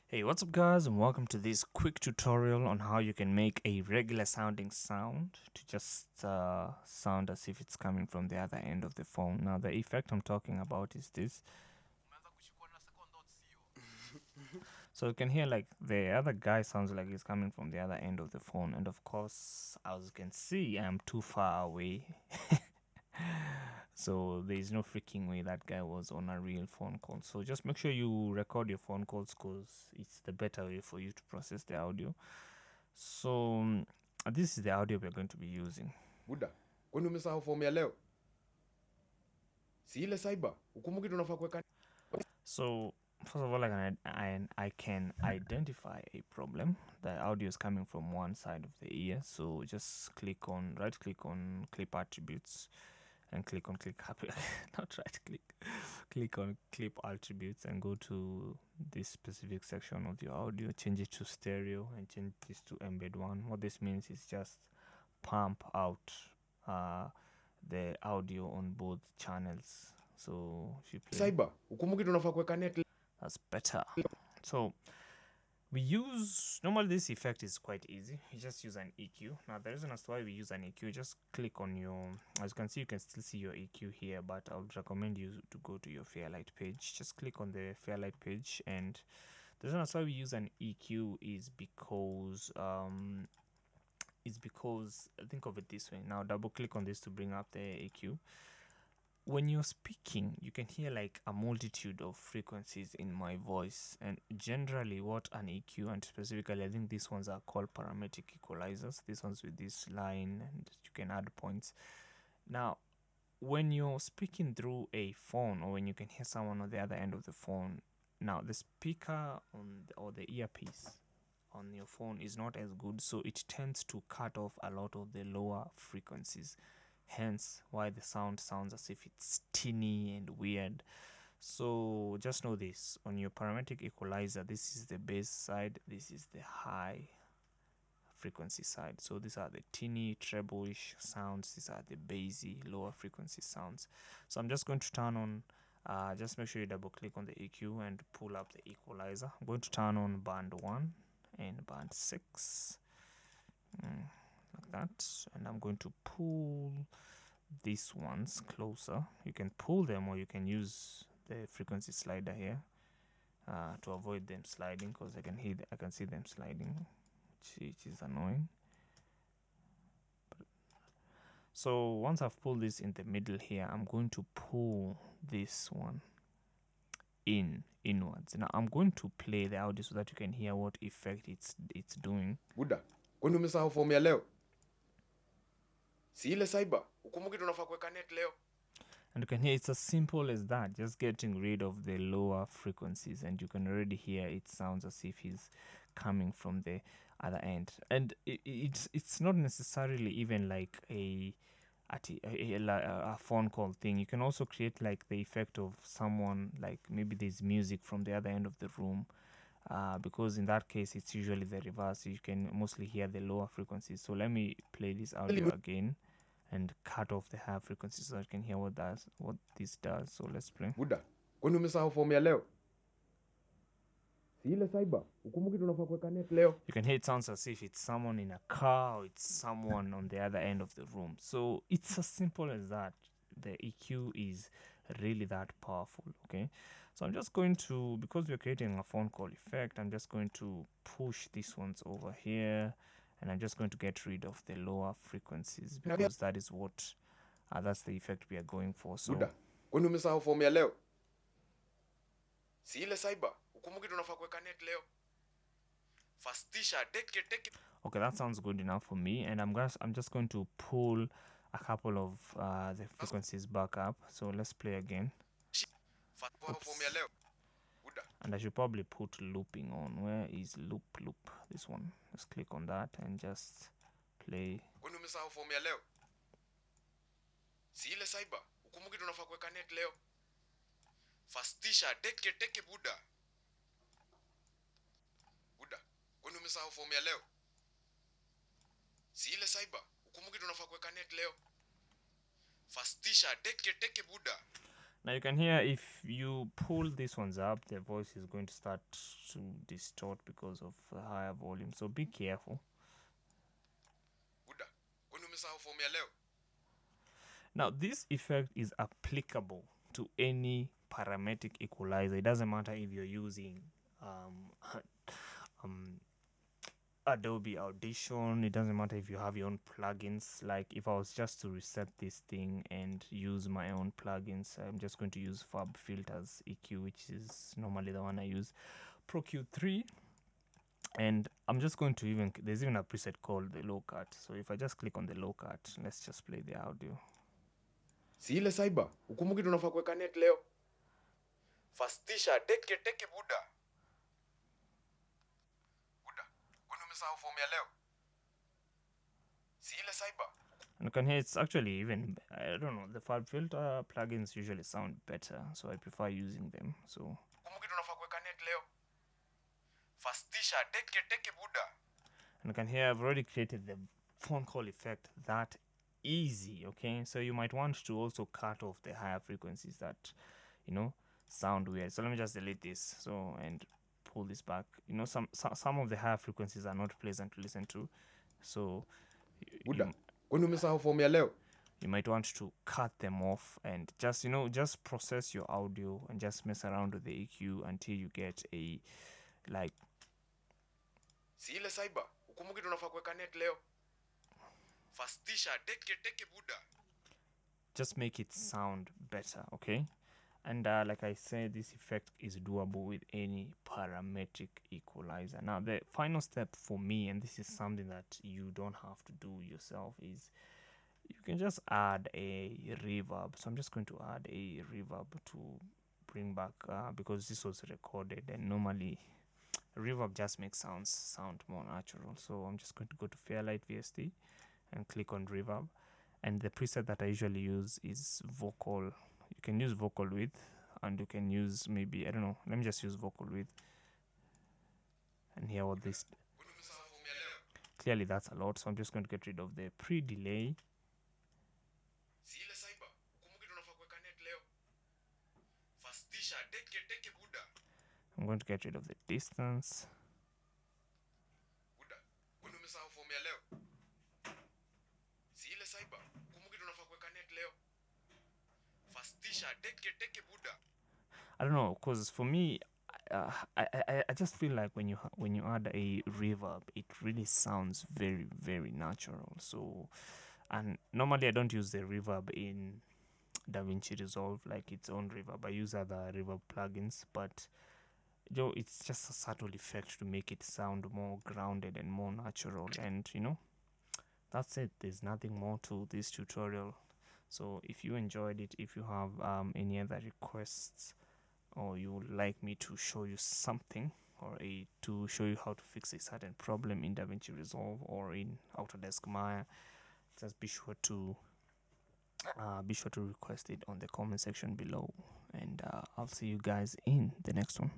Hey, what's up guys, and welcome to this quick tutorial on how you can make a regular sounding sound to just sound as if it's coming from the other end of the phone. Now the effect I'm talking about is this. So you can hear like the other guy sounds like he's coming from the other end of the phone, and of course, as you can see, I'm too far away. So there is no freaking way that guy was on a real phone call. So just make sure you record your phone calls, because it's the better way for you to process the audio. So this is the audio we're going to be using. Buda, kwani umesahau fomu ya leo? Si ile cyber, ukumbuki tunafaa kuweka. So first of all, I can identify a problem. The audio is coming from one side of the ear. So just right click on clip attributes and click on not right click on clip attributes and go to this specific section of your audio, change it to stereo and change this to embed 1. What this means is just pump out the audio on both channels. So if you play, Cyber, ukumbuki tunafaa kuweka net. that's better. So we use, normally this effect is quite easy. You just use an EQ. Now the reason as to why we use an EQ, just click on your, as you can see, you can still see your EQ here, but I would recommend you to go to your Fairlight page. Just click on the Fairlight page, and the reason as to why we use an EQ is because think of it this way. Now double click on this to bring up the EQ. When you're speaking, you can hear like a multitude of frequencies in my voice, and generally what an EQ, and specifically I think these ones are called parametric equalizers, these ones with this line, and you can add points. Now when you're speaking through a phone, or when you can hear someone on the other end of the phone, now the speaker or the earpiece on your phone is not as good, so it tends to cut off a lot of the lower frequencies, hence why the sound sounds as if it's tinny and weird. So just know this: on your parametric equalizer, this is the bass side, this is the high frequency side. So these are the tinny treble-ish sounds, these are the bassy lower frequency sounds. So I'm just going to turn on, just make sure you double click on the EQ and pull up the equalizer. I'm going to turn on band 1 and band 6, like that, and I'm going to pull these ones closer. You can pull them, or you can use the frequency slider here to avoid them sliding, because I can see them sliding, which is annoying. So once I've pulled this in the middle here, I'm going to pull this one inwards. Now I'm going to play the audio so that you can hear what effect it's doing. Buda, kwani umesahau fomu ya leo? Si ile cyber, ukumbuki tunafaa kuweka net leo. And you can hear it's as simple as that, just getting rid of the lower frequencies, and you can already hear it sounds as if he's coming from the other end. And it's not necessarily even like a phone call thing. You can also create like the effect of someone, like maybe there's music from the other end of the room, because in that case it's usually the reverse. You can mostly hear the lower frequencies. So let me play this audio again and cut off the high frequency so I can hear what this does. So let's play. Buda, kwani umesahau fomu ya leo? Si ile cyber, ukumbuki tunafaa kuweka net leo. You can hear it sounds as if it's someone in a car, or it's someone on the other end of the room. So it's as simple as that. The EQ is really that powerful. Okay, so I'm just going to, because we're creating a phone call effect, I'm just going to push these ones over here, and I'm just going to get rid of the lower frequencies, because that is what that's the effect we are going for. So Buda, kwani umesahau fomu ya leo? Si ile cyber, ukumbuki tunafaa kuweka net leo. Fastisha, take it. Okay, that sounds good enough for me, and I'm just going to pull a couple of the frequencies back up. So let's play again. And I should probably put looping on. Where is loop? This one. Let's click on that and just play. Kwani umesahau fomu ya leo? Si ile cyber, ukumbuki tunafaa kuweka net leo. Fastisha, take it Buda. Buda, kwani umesahau fomu ya leo? Si ile cyber, ukumbuki tunafaa kuweka net leo. Fastisha, take it Buda. Now you can hear if you pull these ones up, the voice is going to start to distort because of the higher volume. So be careful. Buda, kwani umesahau fomu ya leo? Now this effect is applicable to any parametric equalizer. It doesn't matter if you're using Adobe Audition. It doesn't matter if you have your own plugins. Like if I was just to reset this thing and use my own plugins, I'm just going to use Fab Filters EQ, which is normally the one I use, Pro Q3, and I'm just going to there's even a preset called the low cut. So if I just click on the low cut, let's just play the audio. Si ile cyber, ukumbuki tunafaa kuweka net leo. Fastisha, teke buda. Buda, kwani umesahau fomu ya leo? Si ile cyber. And you can hear it's actually even, I don't know, the Fab Filter plugins usually sound better, so I prefer using them. So Ukumbuki tunafaa kuweka net leo. Fastisha, teke buda. and you can hear I've already created the phone call effect that easy. Okay, so you might want to also cut off the higher frequencies that sound weird. So let me just delete this and pull this back. Some of the higher frequencies are not pleasant to listen to, so Buda, kwani umesahau fomu ya leo? You might want to cut them off and just process your audio and just mess around with the EQ until you get a Si ile cyber, ukumbuki tunafaa kuweka net leo. Fastisha, teke buda. Just make it sound better, okay? And like I said, this effect is doable with any parametric equalizer. Now, the final step for me, and this is something that you don't have to do yourself, is you can just add a reverb. So I'm just going to add a reverb to bring back, because this was recorded, and normally reverb just makes sounds sound more natural. So I'm just going to go to Fairlight VST and click on reverb, and the preset that I usually use is vocal. You can use vocal width, and you can use maybe, I don't know, let me just use vocal width and hear what this. Clearly that's a lot, so I'm just going to get rid of the pre-delay. Si ile cyber, ukumbuki tunafaa kuweka net leo. Fastisha, teke buda. I'm going to get rid of the distance. Buda, kwani umesahau fomu ya leo? Si ile cyber, ukumbuki tunafaa kuweka net leo. Fastisha, teke buda. I don't know, because for me, I just feel like when you add a reverb, it really sounds very, very natural. So, and normally I don't use the reverb in Davinci Resolve like its own reverb. I use other reverb plugins, but it's just a subtle effect to make it sound more grounded and more natural. And that's it. There's nothing more to this tutorial. So if you enjoyed it, if you have any other requests, or you would like me to show you something, or to show you how to fix a certain problem in Davinci Resolve or in Autodesk Maya, just be sure to request it on the comment section below, and I'll see you guys in the next one.